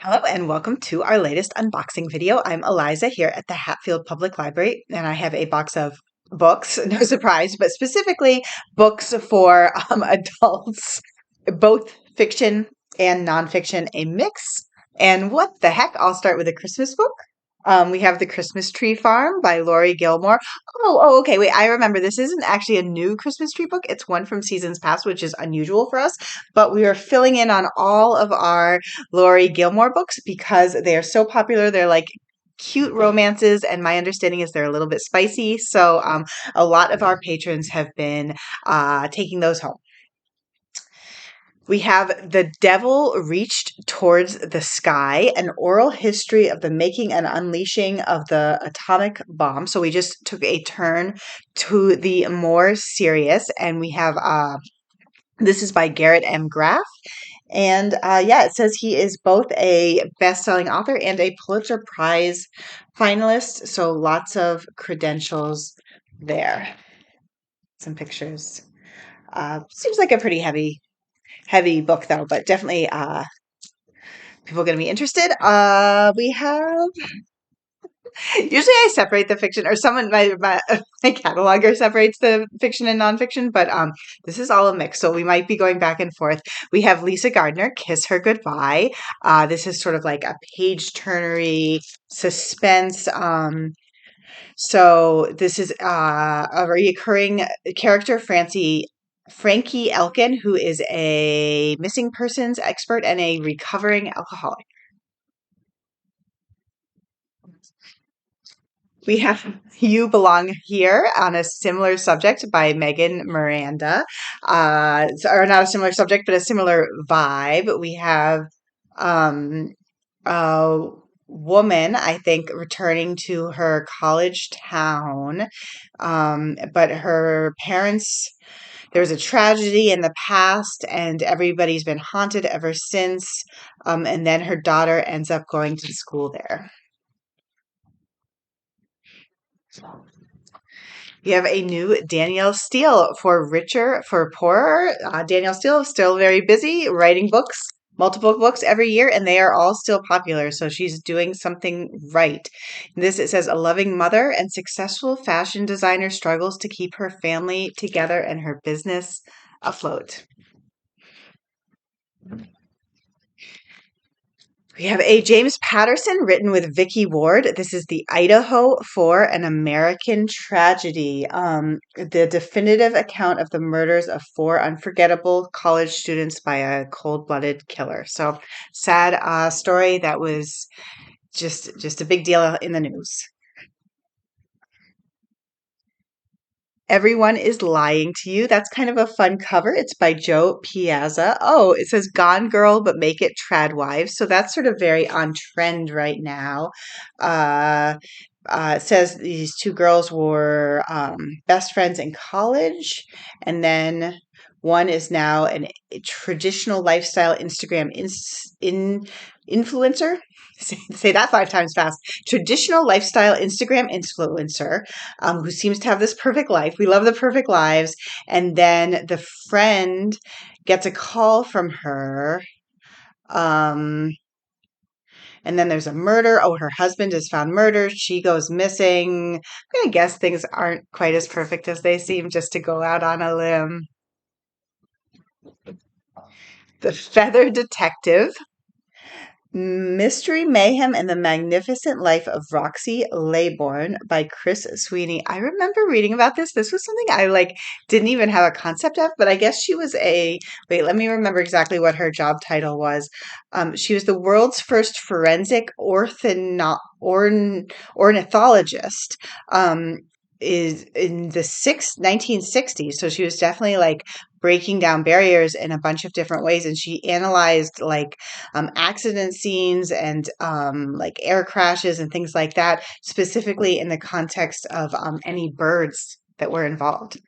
Hello and welcome to our latest unboxing video. I'm Eliza here at the Hatfield Public Library, and I have a box of books, no surprise, but specifically books for adults, both fiction and nonfiction, a mix. And what the heck? I'll start with a Christmas book. We have The Christmas Tree Farm by Laurie Gilmore. Okay. Wait, I remember this isn't actually a new Christmas tree book. It's one from seasons past, which is unusual for us. But we are filling in on all of our Laurie Gilmore books because they are so popular. They're like cute romances, and my understanding is they're a little bit spicy. So a lot of our patrons have been taking those home. We have The Devil Reached Towards the Sky, an oral history of the making and unleashing of the atomic bomb. So we just took a turn to the more serious, and we have this is by Garrettt and Graff. And yeah, it says he is both a best-selling author and a Pulitzer Prize finalist. So lots of credentials there. Some pictures. Seems like a pretty heavy book though, but definitely people are going to be interested. We have usually I separate the fiction, or someone my cataloger separates the fiction and nonfiction, but this is all a mix, so we might be going back and forth. We have Lisa Gardner, Kiss Her Goodbye. This is sort of like a page turnery suspense. So this is a recurring character, Frankie Elkin, who is a missing persons expert and a recovering alcoholic. We have You Belong Here on a similar subject by Megan Miranda. Or not a similar subject, but a similar vibe. We have a woman, I think, returning to her college town. But her parents, there was a tragedy in the past, and everybody's been haunted ever since. And then her daughter ends up going to school there. We have a new Danielle Steele for Richer, for Poorer. Danielle Steele is still very busy writing books, multiple books every year, and they are all still popular. So she's doing something right. In this, it says a loving mother and successful fashion designer struggles to keep her family together and her business afloat. We have a James Patterson written with Vicky Ward. This is the Idaho for an American Tragedy, the definitive account of the murders of four unforgettable college students by a cold-blooded killer. So sad story that was just a big deal in the news. Everyone is Lying to You. That's kind of a fun cover. It's by Joe Piazza. Oh, it says Gone Girl, but make it Trad Wives. So that's sort of very on trend right now. Uh, it says these two girls were best friends in college, and then one is now a traditional lifestyle Instagram influencer. Say that 5 times fast. Traditional lifestyle Instagram influencer who seems to have this perfect life. We love the perfect lives. And then the friend gets a call from her. And then there's a murder. Oh, her husband is found murdered. She goes missing. I'm going to guess things aren't quite as perfect as they seem, just to go out on a limb. The Feather Detective. Mystery, Mayhem, and the Magnificent Life of Roxie Laybourne by Chris Sweeney. I remember reading about this. This was something I didn't even have a concept of, but I guess she was wait, let me remember exactly what her job title was. She was the world's first forensic ornithologist. Is in the 1960s. So she was definitely breaking down barriers in a bunch of different ways. And she analyzed accident scenes and air crashes and things like that, specifically in the context of any birds that were involved.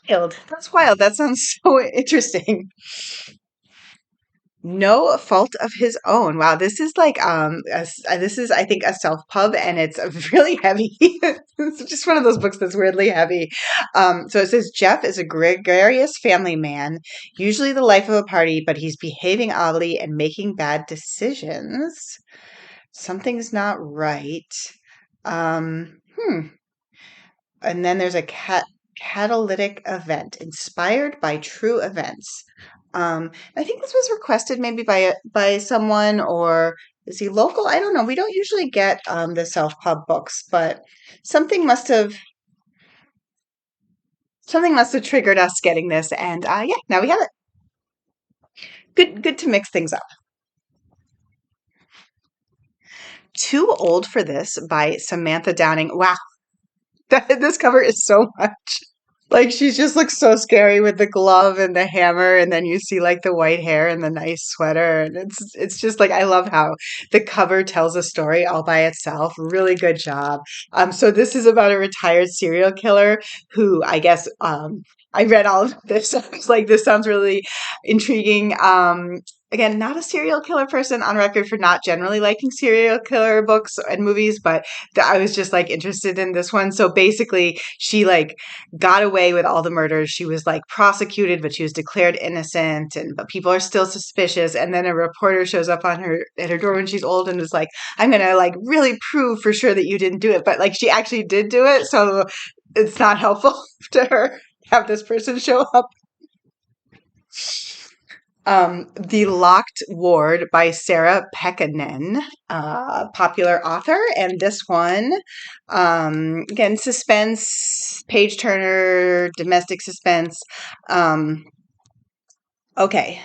Wild. That's wild. That sounds so interesting. No fault of his own. Wow, this is like this is I think a self pub and it's really heavy. It's just one of those books that's weirdly heavy. So it says Jeff is a gregarious family man, usually the life of a party, but he's behaving oddly and making bad decisions. Something's not right. Hmm. And then there's a catalytic event inspired by true events. I think this was requested maybe by someone, or is he local? I don't know. We don't usually get the self-pub books, but something must have something must have triggered us getting this, and yeah, now we have it. Good to mix things up. Too Old for This by Samantha Downing. Wow, this cover is so much. Like she just looks so scary with the glove and the hammer, and then you see like the white hair and the nice sweater, and it's just like I love how the cover tells a story all by itself. Really good job. So this is about a retired serial killer who I guess I read all of this. I was like, this sounds really intriguing. Again, not a serial killer person on record for not generally liking serial killer books and movies, but I was just like interested in this one. So basically, she like got away with all the murders. She was like prosecuted, but she was declared innocent, and but people are still suspicious. And then a reporter shows up on her at her door when she's old and is like, "I'm gonna like really prove for sure that you didn't do it," but like she actually did do it, so it's not helpful to her have this person show up. The Locked Ward by Sarah Pekkanen, popular author. And this one, again, suspense, page turner, domestic suspense. Um, okay.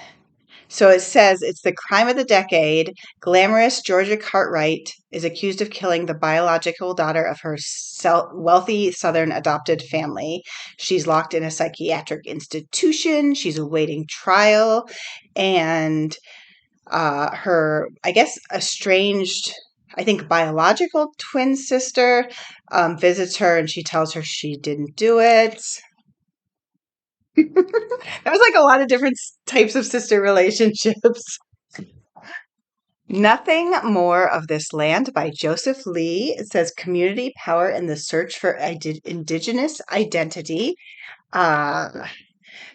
So it says it's the crime of the decade. Glamorous Georgia Cartwright is accused of killing the biological daughter of her wealthy Southern adopted family. She's locked in a psychiatric institution. She's awaiting trial. And her, I guess, estranged, I think, biological twin sister visits her and she tells her she didn't do it. That was like a lot of different types of sister relationships. Nothing More of This Land by Joseph Lee. It says community power in the search for indigenous identity. Uh,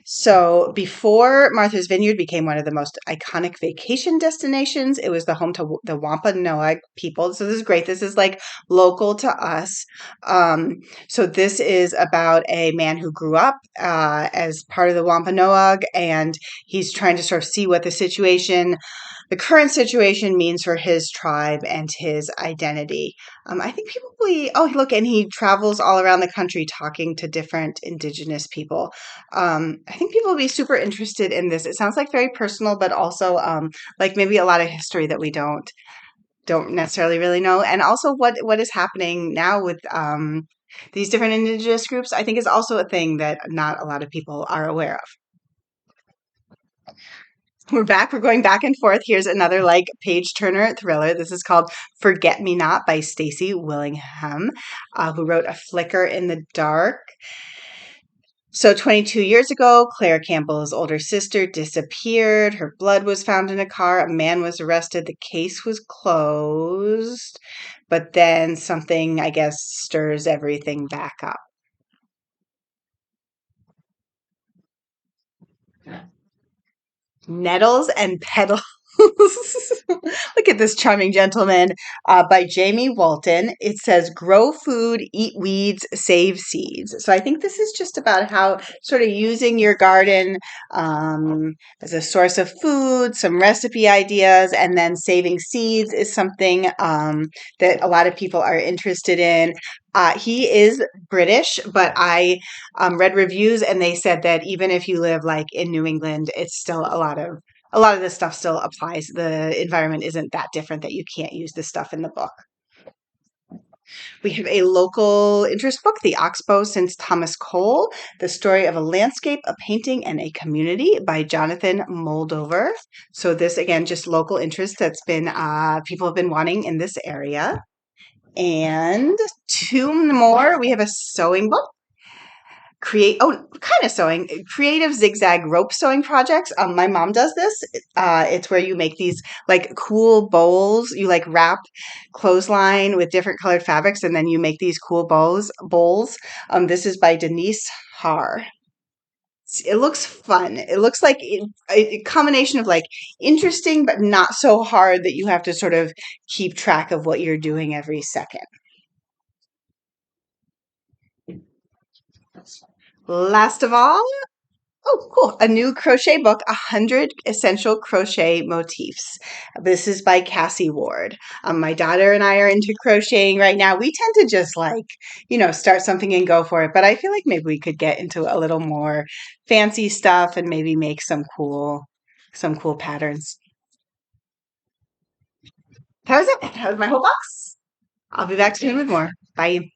So before Martha's Vineyard became one of the most iconic vacation destinations, it was the home to the Wampanoag people. So this is great. This is like local to us. So this is about a man who grew up as part of the Wampanoag, and he's trying to sort of see what the current situation means for his tribe and his identity. I think oh, look, and he travels all around the country talking to different indigenous people. I think people will be super interested in this. It sounds like very personal, but also like maybe a lot of history that we don't necessarily really know, and also what is happening now with these different indigenous groups. I think is also a thing that not a lot of people are aware of. We're back. We're going back and forth. Here's another like page turner thriller. This is called Forget Me Not by Stacy Willingham, who wrote A Flicker in the Dark. So 22 years ago, Claire Campbell's older sister disappeared. Her blood was found in a car. A man was arrested. The case was closed. But then something, I guess, stirs everything back up. Nettles and Petals. Look at this charming gentleman by Jamie Walton. It says, grow food, eat weeds, save seeds. So I think this is just about how sort of using your garden as a source of food, some recipe ideas, and then saving seeds is something that a lot of people are interested in. He is British, but I read reviews and they said that even if you live like in New England, it's still a lot of this stuff still applies. The environment isn't that different that you can't use this stuff in the book. We have a local interest book, The Oxbow Since Thomas Cole, The Story of a Landscape, a Painting, and a Community by Jonathan Moldover. So this, again, just local interest that's been, people have been wanting in this area. And two more, we have a sewing book. kind of sewing, creative zigzag rope sewing projects. My mom does this. It's where you make these like cool bowls. You like wrap clothesline with different colored fabrics, and then you make these cool bowls. This is by Denise Haar. It looks fun. It looks like a combination of like interesting, but not so hard that you have to sort of keep track of what you're doing every second. Last of all, oh, cool. A new crochet book, 100 Essential Crochet Motifs. This is by Cassie Ward. My daughter and I are into crocheting right now. We tend to just like, start something and go for it. But I feel like maybe we could get into a little more fancy stuff and maybe make some cool patterns. That was it. That was my whole box. I'll be back soon with more. Bye.